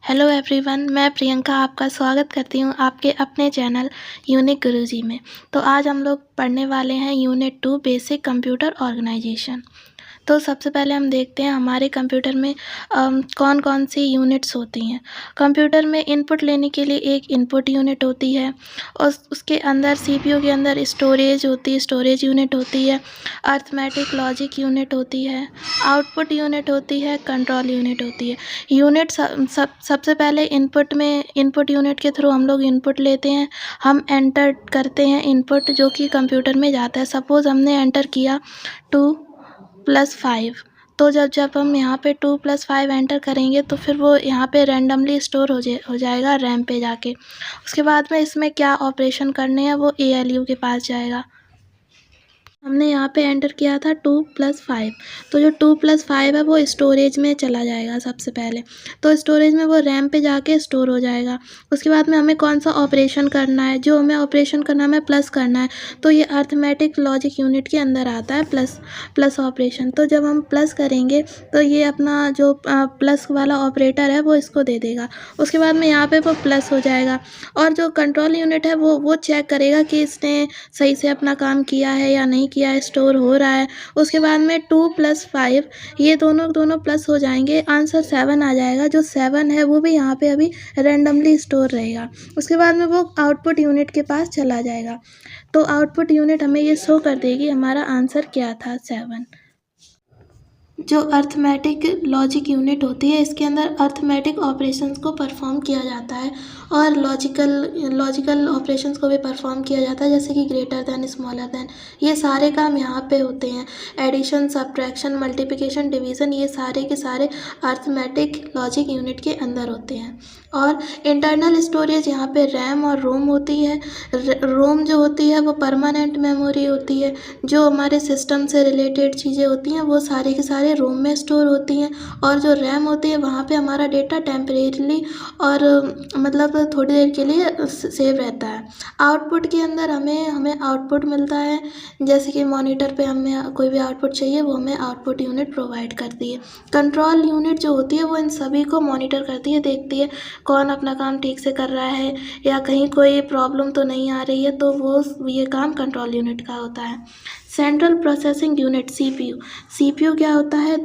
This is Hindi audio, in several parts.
हेलो एवरीवन, मैं प्रियंका आपका स्वागत करती हूँ आपके अपने चैनल यूनिक गुरुजी में। तो आज हम लोग पढ़ने वाले हैं यूनिट 2 बेसिक कंप्यूटर ऑर्गेनाइजेशन। तो सबसे पहले हम देखते हैं हमारे कंप्यूटर में कौन कौन सी यूनिट्स होती हैं। कंप्यूटर में इनपुट लेने के लिए एक इनपुट यूनिट होती है और उसके अंदर सीपीयू के अंदर स्टोरेज होती है, स्टोरेज यूनिट होती है, अर्थमेटिक लॉजिक यूनिट होती है, आउटपुट यूनिट होती है, कंट्रोल यूनिट होती है। यूनिट सबसे पहले इनपुट यूनिट के थ्रू हम लोग इनपुट लेते हैं, हम एंटर करते हैं इनपुट जो कि कंप्यूटर में जाता है। सपोज़ हमने एंटर किया 2+5, तो जब हम यहाँ पे 2+5 एंटर करेंगे तो फिर वो यहाँ पे रैंडमली स्टोर हो जाएगा रैम पे जाके। उसके बाद में इसमें क्या ऑपरेशन करने हैं वो ALU के पास जाएगा। हमने यहाँ पे एंटर किया था 2+5, तो जो 2+5 है वो स्टोरेज में चला जाएगा सबसे पहले। तो स्टोरेज में वो रैम पे जाके स्टोर हो जाएगा। उसके बाद में हमें कौन सा ऑपरेशन करना है, जो हमें ऑपरेशन करना है हमें प्लस करना है, तो ये अर्थमेटिक लॉजिक यूनिट के अंदर आता है प्लस ऑपरेशन। तो जब हम प्लस करेंगे तो ये अपना जो प्लस वाला ऑपरेटर है वो इसको दे देगा। उसके बाद में यहाँ पे वो प्लस हो जाएगा और जो कंट्रोल यूनिट है वो चेक करेगा कि इसने सही से अपना काम किया है या नहीं किया है, स्टोर हो रहा है। उसके बाद में 2+5 ये दोनों प्लस हो जाएंगे, आंसर 7 आ जाएगा। जो 7 है वो भी यहाँ पे अभी रैंडमली स्टोर रहेगा। उसके बाद में वो आउटपुट यूनिट के पास चला जाएगा। तो आउटपुट यूनिट हमें ये शो कर देगी हमारा आंसर क्या था, 7। जो अर्थमेटिक लॉजिक यूनिट होती है इसके अंदर अर्थमेटिक ऑपरेशंस को परफॉर्म किया जाता है और लॉजिकल ऑपरेशंस को भी परफॉर्म किया जाता है, जैसे कि ग्रेटर दैन, स्मॉलर दैन। ये सारे काम यहाँ पे होते हैं। एडिशन, सब्ट्रैक्शन, मल्टीप्लिकेशन, डिवीज़न, ये सारे के सारे अर्थमेटिक लॉजिक यूनिट के अंदर होते हैं। और इंटरनल स्टोरेज यहाँ पे रैम और रोम होती है। रोम जो होती है वो परमानेंट मेमोरी होती है। जो हमारे सिस्टम से रिलेटेड चीज़ें होती हैं वो सारे के सारे रोम में स्टोर होती हैं। और जो रैम होती है वहाँ पे हमारा डेटा टेम्परेरीली और मतलब थोड़ी देर के लिए सेव रहता है। आउटपुट के अंदर हमें आउटपुट मिलता है, जैसे कि मॉनिटर पे हमें कोई भी आउटपुट चाहिए वो हमें आउटपुट यूनिट प्रोवाइड करती है। कंट्रोल यूनिट जो होती है वो इन सभी को मॉनिटर करती है, देखती है कौन अपना काम ठीक से कर रहा है या कहीं कोई प्रॉब्लम तो नहीं आ रही है, तो वो ये काम कंट्रोल यूनिट का होता है। सेंट्रल प्रोसेसिंग यूनिट CPU क्या होता है?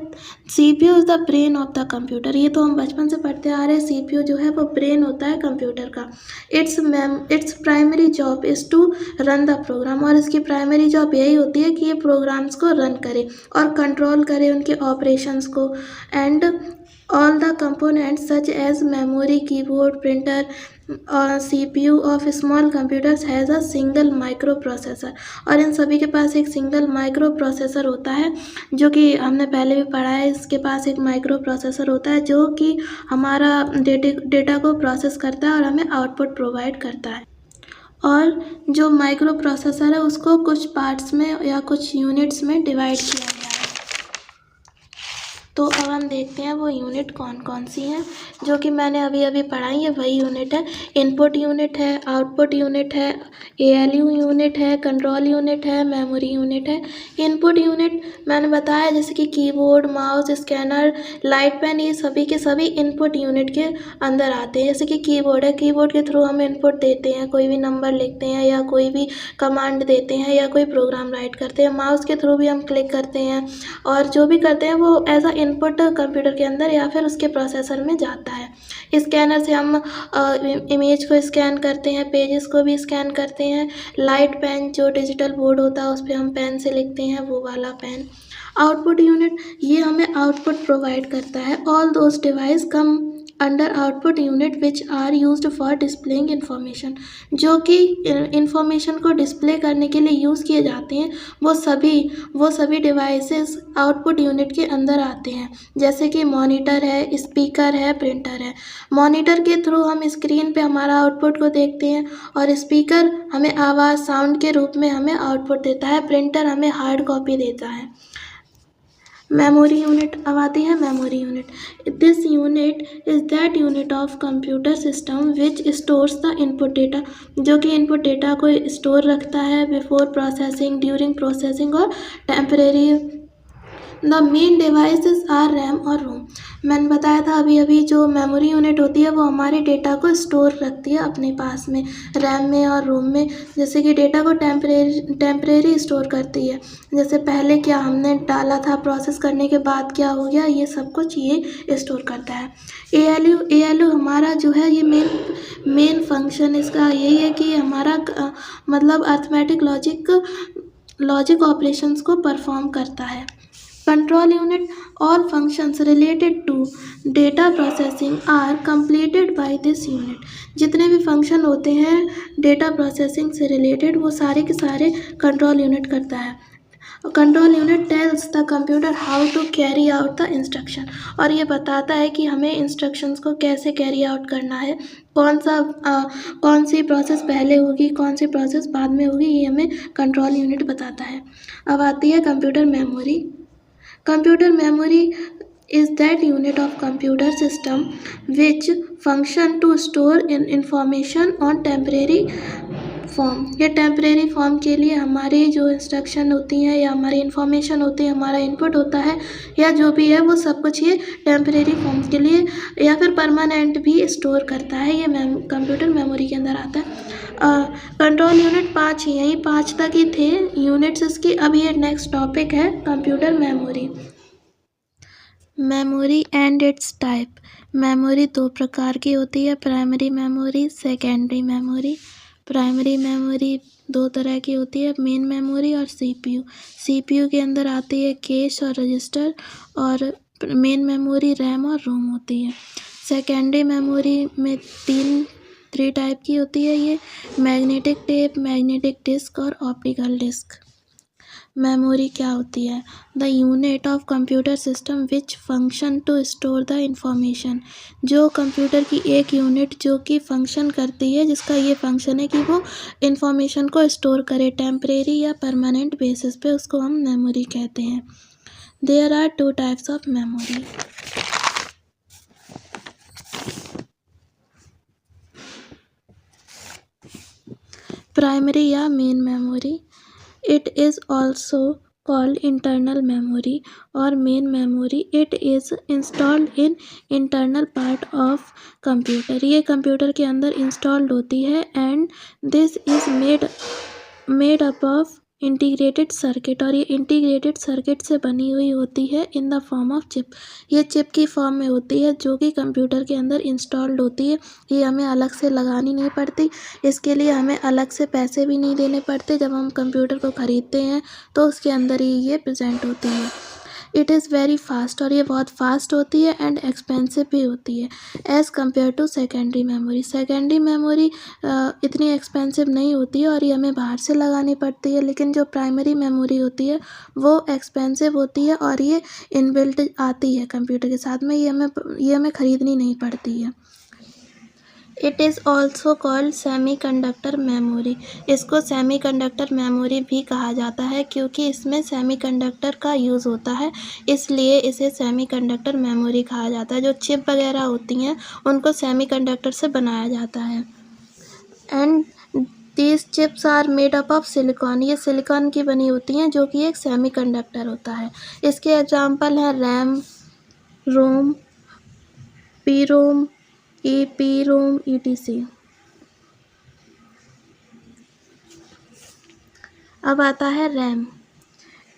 CPU is the brain of the computer. ये तो हम बचपन से पढ़ते आ रहे हैं। CPU जो है वो ब्रेन होता है कंप्यूटर का। Its primary job is to run the program, और इसकी प्राइमरी जॉब यही होती है कि ये प्रोग्राम्स को रन करे और कंट्रोल करे उनके ऑपरेशंस को। And all the components such as memory, keyboard, printer और CPU of small computers has a single microprocessor। और इन सभी के पास एक सिंगल माइक्रो प्रोसेसर होता है, जो कि हमने पहले भी पढ़ा है। इसके पास एक माइक्रो प्रोसेसर होता है जो कि हमारा डेटा को प्रोसेस करता है और हमें आउटपुट प्रोवाइड करता है। और जो माइक्रो प्रोसेसर है उसको कुछ पार्ट्स में या कुछ यूनिट्स में डिवाइड किया गया है। तो अब हम देखते हैं वो यूनिट कौन कौन सी हैं जो कि मैंने अभी पढ़ाई है। वही यूनिट है, इनपुट यूनिट है, आउटपुट यूनिट है, ALU यूनिट है, कंट्रोल यूनिट है, मेमोरी यूनिट है। इनपुट यूनिट मैंने बताया जैसे कि keyboard, mouse, scanner, light pen, ये सभी के सभी इनपुट यूनिट के अंदर आते हैं। जैसे कि कीबोर्ड है, कीबोर्ड के थ्रू हम इनपुट देते हैं, कोई भी नंबर लिखते हैं या कोई भी कमांड देते हैं या कोई प्रोग्राम राइट करते हैं। माउस के थ्रू भी हम क्लिक करते हैं और जो भी करते हैं वो एज अ इनपुट कंप्यूटर के अंदर या फिर उसके प्रोसेसर में जाता है। स्कैनर से हम इमेज को स्कैन करते हैं, पेजेस को भी स्कैन करते हैं। लाइट पेन जो डिजिटल बोर्ड होता है उस पर हम पेन से लिखते हैं, वो वाला पेन। आउटपुट यूनिट ये हमें आउटपुट प्रोवाइड करता है। All those device come under output unit which are used for displaying information. जो कि इंफॉर्मेशन को डिस्प्ले करने के लिए यूज़ किए जाते हैं वो सभी डिवाइसेस आउटपुट यूनिट के अंदर आते हैं। जैसे कि मॉनिटर है, स्पीकर है, प्रिंटर है। मॉनिटर के थ्रू हम स्क्रीन पे हमारा आउटपुट को देखते हैं और स्पीकर हमें आवाज़, साउंड के रूप में हमें आउटपुट देता है। प्रिंटर हमें हार्ड कॉपी देता है। मेमोरी यूनिट अब आती है। Memory unit, this unit is that unit of computer system which stores the input data. जो कि इनपुट डेटा को स्टोर रखता है बिफोर प्रोसेसिंग, ड्यूरिंग प्रोसेसिंग और the main devices are RAM और रोम। मैंने बताया था अभी अभी जो मेमोरी यूनिट होती है वो हमारे डेटा को स्टोर रखती है अपने पास में, रैम में और रोम में। जैसे कि डेटा को टेम्परेरी स्टोर करती है, जैसे पहले क्या हमने डाला था, प्रोसेस करने के बाद क्या हो गया, ये सब कुछ ये स्टोर करता है। ALU हमारा जो है ये मेन फंक्शन इसका यही है कि हमारा मतलब अर्थमेटिक लॉजिक ऑपरेशंस को परफॉर्म करता है। Control unit, all functions related to data processing are completed by this unit। जितने भी फंक्शन होते हैं डेटा प्रोसेसिंग से रिलेटेड वो सारे के सारे कंट्रोल यूनिट करता है। Control unit tells the computer how to carry out the instruction, और ये बताता है कि हमें इंस्ट्रक्शंस को कैसे कैरी आउट करना है, कौन सी प्रोसेस पहले होगी, कौन सी प्रोसेस बाद में होगी, ये हमें कंट्रोल यूनिट बताता है। अब आती है computer memory. Computer memory is that unit of computer system which function to store information on temporary form. ये टेम्परेरी फॉर्म के लिए हमारी जो इंस्ट्रक्शन होती हैं या हमारी इन्फॉर्मेशन होती है, हमारा इनपुट होता है या जो भी है वो सब कुछ ये टेम्परेरी फॉर्म के लिए या फिर परमानेंट भी स्टोर करता है। ये कंप्यूटर मेमोरी के अंदर आता है। कंट्रोल यूनिट 5 ही हैं, ये 5 तक ही थे यूनिट्स इसकी। अब ये नेक्स्ट टॉपिक है computer memory. Memory and it's type. Memory 2 प्रकार की होती है, primary memory, secondary memory. Primary memory 2 तरह की होती है, मेन मेमोरी और CPU। CPU के अंदर आती है कैश और रजिस्टर, और मेन मेमोरी रैम और रोम होती है। सेकेंडरी मेमोरी में 3 टाइप की होती है ये, मैग्नेटिक टेप, मैग्नेटिक डिस्क और ऑप्टिकल डिस्क। मेमोरी क्या होती है? The unit of computer system which function to store the information. जो कंप्यूटर की एक यूनिट जो कि फंक्शन करती है, जिसका ये फंक्शन है कि वो इंफॉर्मेशन को स्टोर करे टेम्परेरी या परमानेंट बेसिस पे, उसको हम मेमोरी कहते हैं। There are 2 types of memory. Primary या main memory. It is also called internal memory or main memory. It is installed in internal part of computer। ये कंप्यूटर के अंदर इंस्टॉल्ड होती है, and this is made up of integrated circuit, और ये इंटीग्रेटेड सर्किट से बनी हुई होती है in the form of chip. ये चिप की फॉर्म में होती है जो कि कंप्यूटर के अंदर इंस्टॉल्ड होती है। ये हमें अलग से लगानी नहीं पड़ती, इसके लिए हमें अलग से पैसे भी नहीं देने पड़ते। जब हम कंप्यूटर को ख़रीदते हैं तो उसके अंदर ही ये प्रेजेंट होती है। इट इज़ वेरी फास्ट, और ये बहुत फास्ट होती है, एंड एक्सपेंसिव भी होती है as compare to secondary memory. Secondary memory इतनी एक्सपेंसिव नहीं होती है और ये हमें बाहर से लगानी पड़ती है, लेकिन जो प्राइमरी मेमोरी होती है वो एक्सपेंसिव होती है और ये इनबिल्ट आती है कंप्यूटर के साथ में, ये हमें ख़रीदनी नहीं पड़ती है। It is also called semiconductor memory. इसको सेमीकंडक्टर मेमोरी भी कहा जाता है क्योंकि इसमें सेमीकंडक्टर का यूज़ होता है, इसलिए इसे सेमीकंडक्टर मेमोरी कहा जाता है। जो चिप वगैरह होती हैं उनको सेमीकंडक्टर से बनाया जाता है। And these chips are made up of silicon. ये सिलिकॉन की बनी होती हैं जो कि एक सेमीकंडक्टर होता है। इसके एग्जाम्पल हैं RAM, ROM, PROM, EPROM, etc। अब आता है RAM,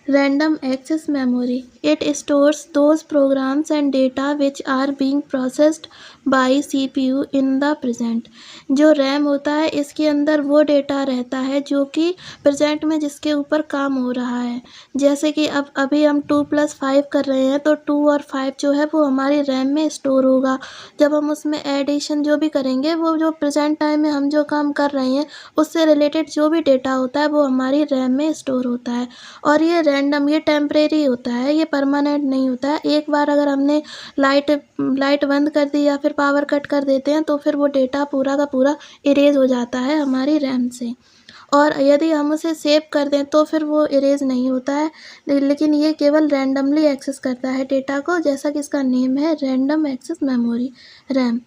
random access memory. It stores those programs and data which are being processed by CPU in the present. जो रैम होता है इसके अंदर वो डेटा रहता है जो कि प्रेजेंट में जिसके ऊपर काम हो रहा है। जैसे कि अब अभी हम 2+5 कर रहे हैं तो 2 और 5 जो है वो हमारी रैम में स्टोर होगा। जब हम उसमें एडिशन जो भी करेंगे वो जो प्रेजेंट टाइम में हम जो काम कर रहे हैं उससे रिलेटेड जो भी डेटा होता है वो हमारी रैम में स्टोर होता है। और ये रैंडम, ये टेम्परेरी होता है, ये परमानेंट नहीं होता है। एक बार अगर हमने लाइट बंद कर दी या फिर पावर कट कर देते हैं तो फिर वो डेटा पूरा का पूरा इरेज हो जाता है हमारी रैम से, और यदि हम उसे सेव कर दें तो फिर वो इरेज नहीं होता है, लेकिन ये केवल रैंडमली एक्सेस करता है डेटा को, जैसा कि इसका नेम है random access memory, RAM.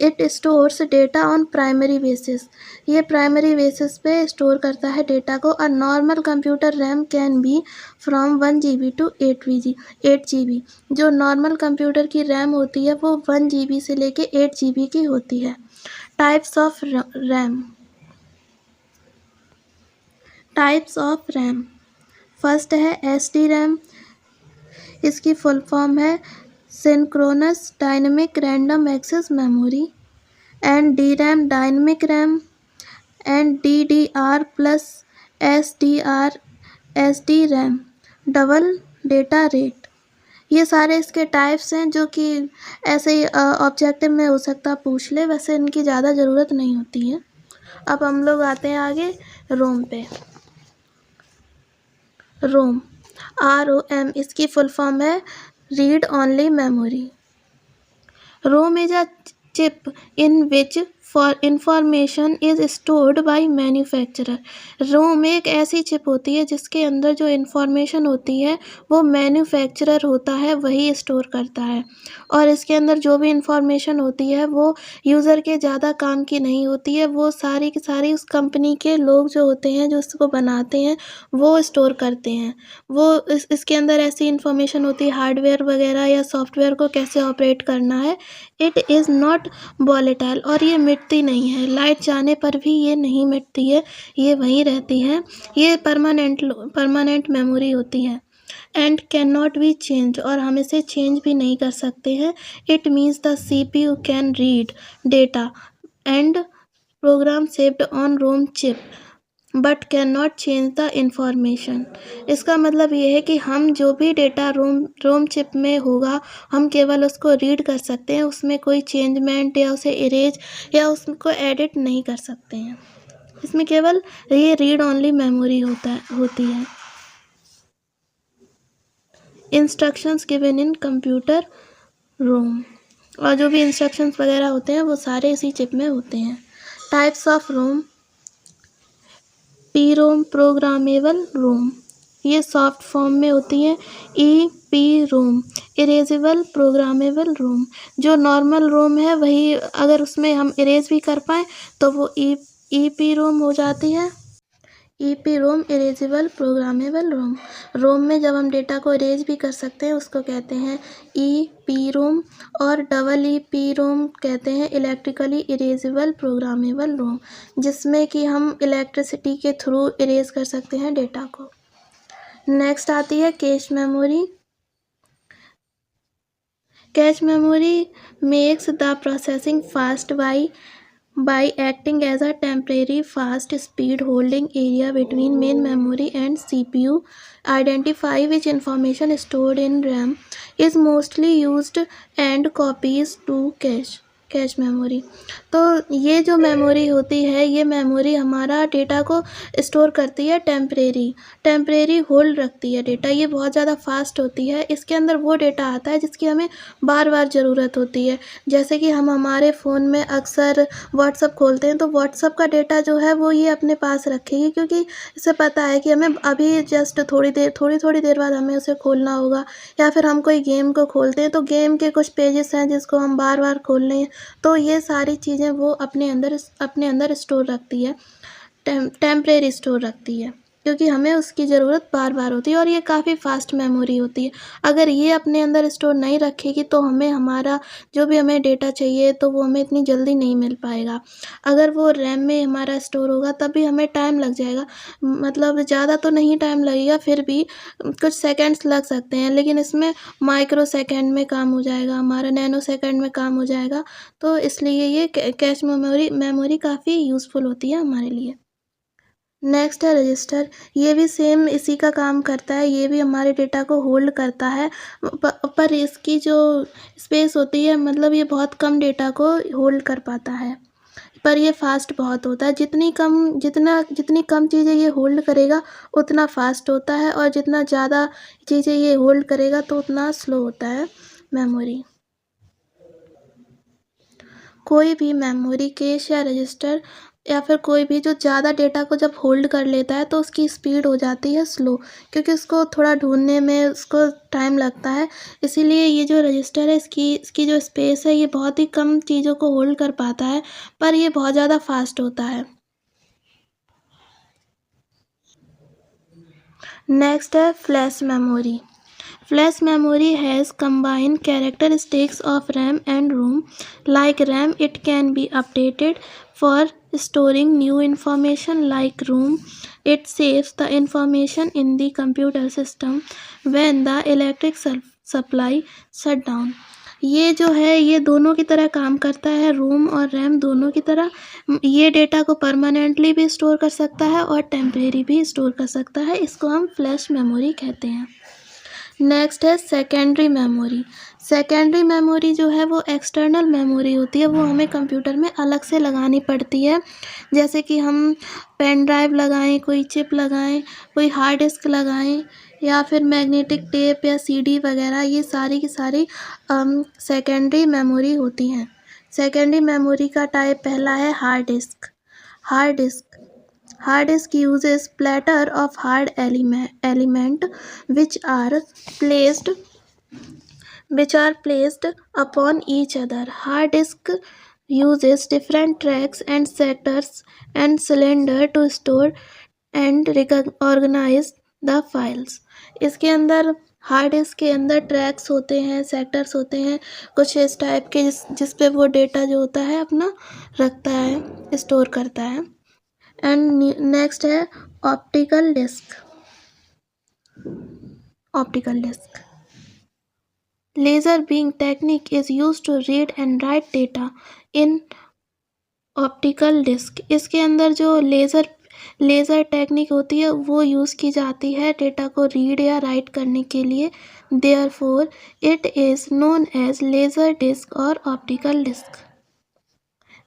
It stores data on primary basis, ये प्राइमरी बेसिस पे स्टोर करता है डेटा को। A normal computer RAM can be from 1 GB to 8 GB। जो नॉर्मल कंप्यूटर की रैम होती है वो 1 GB से लेके 8 GB की होती है। टाइप्स ऑफ रैम, फर्स्ट है SD रैम, इसकी फुल फॉर्म है synchronous dynamic random access memory. And DRAM dynamic RAM, and DDR plus SD RAM double data rate. ये सारे इसके टाइप्स हैं जो कि ऐसे ही ऑब्जेक्टिव में हो सकता पूछ ले, वैसे इनकी ज़्यादा ज़रूरत नहीं होती है। अब हम लोग आते हैं आगे रोम पे। रोम, ROM, इसकी फुल फॉर्म है read only memory. ROM is a chip in which for information is stored by manufacturer. ROM एक ऐसी चिप होती है जिसके अंदर जो इंफॉर्मेशन होती है वो मैन्युफैक्चरर होता है, वही स्टोर करता है। और इसके अंदर जो भी इंफॉर्मेशन होती है वो यूज़र के ज़्यादा काम की नहीं होती है, वो सारी की सारी उस कंपनी के लोग जो होते हैं जो इसको बनाते हैं वो स्टोर करते हैं। वो इसके अंदर ऐसी इंफॉर्मेशन होती है हार्डवेयर वगैरह या सॉफ्टवेयर को कैसे ऑपरेट करना है। इट इज़ नॉट वॉलेटाइल, और ये मिटती नहीं है, लाइट जाने पर भी ये नहीं मिटती है, ये वहीं रहती है। ये परमानेंट मेमोरी होती है। And can not be change, और हम इसे चेंज भी नहीं कर सकते हैं। It means the CPU can read data and program saved on ROM chip but can not change the information. इसका मतलब ये है कि हम जो भी डेटा रोम चिप में होगा हम केवल उसको रीड कर सकते हैं, उसमें कोई चेंजमेंट या उसे इरेज या उसको एडिट नहीं कर सकते हैं। इसमें केवल ये रीड ओनली मेमोरी होती है। इंस्ट्रक्शंस गिवन इन कंप्यूटर रोम, और जो भी इंस्ट्रक्शंस वगैरह होते हैं वो सारे इसी चिप में होते हैं। Types of ROM, PROM programmable ROM, ये सॉफ्ट फॉर्म में होती है। EPROM इरेजेबल प्रोग्रामेबल रोम, जो नॉर्मल रोम है वही अगर उसमें हम इरेज भी कर पाएँ तो वो EPROM हो जाती है। EPROM इरेजेबल प्रोग्रामेबल रोम, रोम में जब हम डेटा को इरेज भी कर सकते हैं उसको कहते हैं EPROM। और EEPROM कहते हैं इलेक्ट्रिकली इरेजेबल प्रोग्रामेबल रोम, जिसमें कि हम इलेक्ट्रिसिटी के थ्रू इरेज कर सकते हैं डेटा को। नेक्स्ट आती है cache memory. Cache memory makes the processing fast by acting as a temporary fast speed holding area between main memory and CPU. Identify which information stored in RAM is mostly used and copies to cache memory. तो ये जो मेमोरी होती है ये मेमोरी हमारा डेटा को स्टोर करती है, टेम्परेरी होल्ड रखती है डेटा। ये बहुत ज़्यादा फास्ट होती है, इसके अंदर वो डेटा आता है जिसकी हमें बार बार ज़रूरत होती है। जैसे कि हम हमारे फ़ोन में अक्सर व्हाट्सअप खोलते हैं तो व्हाट्सअप का डेटा जो है वो ये अपने पास रखेगी, क्योंकि इसे पता है कि हमें अभी जस्ट थोड़ी देर बाद हमें उसे खोलना होगा। या फिर हम कोई गेम को खोलते हैं तो गेम के कुछ पेजेस हैं जिसको हम बार बार खोल रहे हैं, तो ये सारी चीज़ें वो अपने अंदर स्टोर रखती है, टेम्परेरी स्टोर रखती है, क्योंकि हमें उसकी ज़रूरत बार बार होती है। और ये काफ़ी फास्ट मेमोरी होती है। अगर ये अपने अंदर स्टोर नहीं रखेगी तो हमें हमारा जो भी हमें डेटा चाहिए तो वो हमें इतनी जल्दी नहीं मिल पाएगा। अगर वो रैम में हमारा स्टोर होगा तब भी हमें टाइम लग जाएगा, मतलब ज़्यादा तो नहीं टाइम लगेगा, फिर भी कुछ सेकंड्स लग सकते हैं, लेकिन इसमें माइक्रो सेकंड में काम हो जाएगा हमारा, नैनो सेकंड में काम हो जाएगा। तो इसलिए ये कैश मेमोरी काफ़ी यूज़फुल होती है हमारे लिए। नेक्स्ट है रजिस्टर, ये भी सेम इसी का काम करता है, ये भी हमारे डेटा को होल्ड करता है, पर इसकी जो स्पेस होती है मतलब ये बहुत कम डेटा को होल्ड कर पाता है, पर ये फास्ट बहुत होता है। जितनी कम चीज़ें ये होल्ड करेगा उतना फास्ट होता है, और जितना ज़्यादा चीज़ें ये होल्ड करेगा तो उतना स्लो होता है मेमोरी। कोई भी मेमोरी कैश या रजिस्टर या फिर कोई भी जो ज़्यादा डेटा को जब होल्ड कर लेता है तो उसकी स्पीड हो जाती है स्लो, क्योंकि उसको थोड़ा ढूंढने में उसको टाइम लगता है। इसीलिए ये जो रजिस्टर है इसकी जो स्पेस है ये बहुत ही कम चीज़ों को होल्ड कर पाता है, पर ये बहुत ज़्यादा फास्ट होता है। नेक्स्ट है flash memory. Flash memory has combined characteristics of RAM and ROM. Like RAM, it can be updated for storing new information. Like ROM, it saves the information in the computer system when the electric supply shut down. ये जो है ये दोनों की तरह काम करता है, रोम और रैम दोनों की तरह। ये डेटा को परमानेंटली भी स्टोर कर सकता है और टेम्परेरी भी स्टोर कर सकता है। इसको हम फ्लैश मेमोरी कहते हैं। नेक्स्ट है सेकेंडरी मेमोरी। सेकेंडरी मेमोरी जो है वो एक्सटर्नल मेमोरी होती है, वो हमें कंप्यूटर में अलग से लगानी पड़ती है। जैसे कि हम पेन ड्राइव लगाएं, कोई चिप लगाएं, कोई हार्ड डिस्क लगाएं, या फिर मैग्नेटिक टेप या सीडी वगैरह, ये सारी की सारी सेकेंडरी मेमोरी होती हैं। सेकेंडरी मेमोरी का टाइप पहला है hard disk. Hard disk Hard disk uses platter of hard element which are placed upon each other. Hard disk uses different tracks and sectors and cylinder to store and organize the files. इसके अंदर हार्ड डिस्क के अंदर ट्रैक्स होते हैं, सेक्टर्स होते हैं कुछ इस टाइप के, जिस पे वो डेटा जो होता है अपना रखता है, स्टोर करता है। एंड नेक्स्ट है optical disc. Optical disc laser being technique is used to read and write data in optical disc. इसके अंदर जो लेज़र टेक्निक होती है वो यूज़ की जाती है डेटा को रीड या राइट करने के लिए। Therefore it is known as laser disc और ऑप्टिकल डिस्क।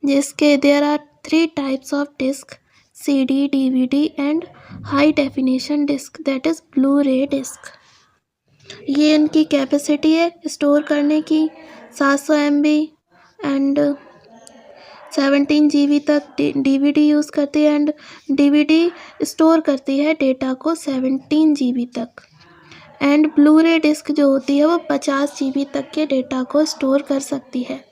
जिसके there are 3 types of disc: CD, DVD and high definition disc, that is Blu-ray disc। ये इनकी कैपेसिटी है स्टोर करने की 700 MB एंड 17 GB तक DVD यूज़ करती है, एंड DVD स्टोर करती है डेटा को 17 GB तक। एंड Blu-ray डिस्क जो होती है वो 50 GB तक के डेटा को स्टोर कर सकती है।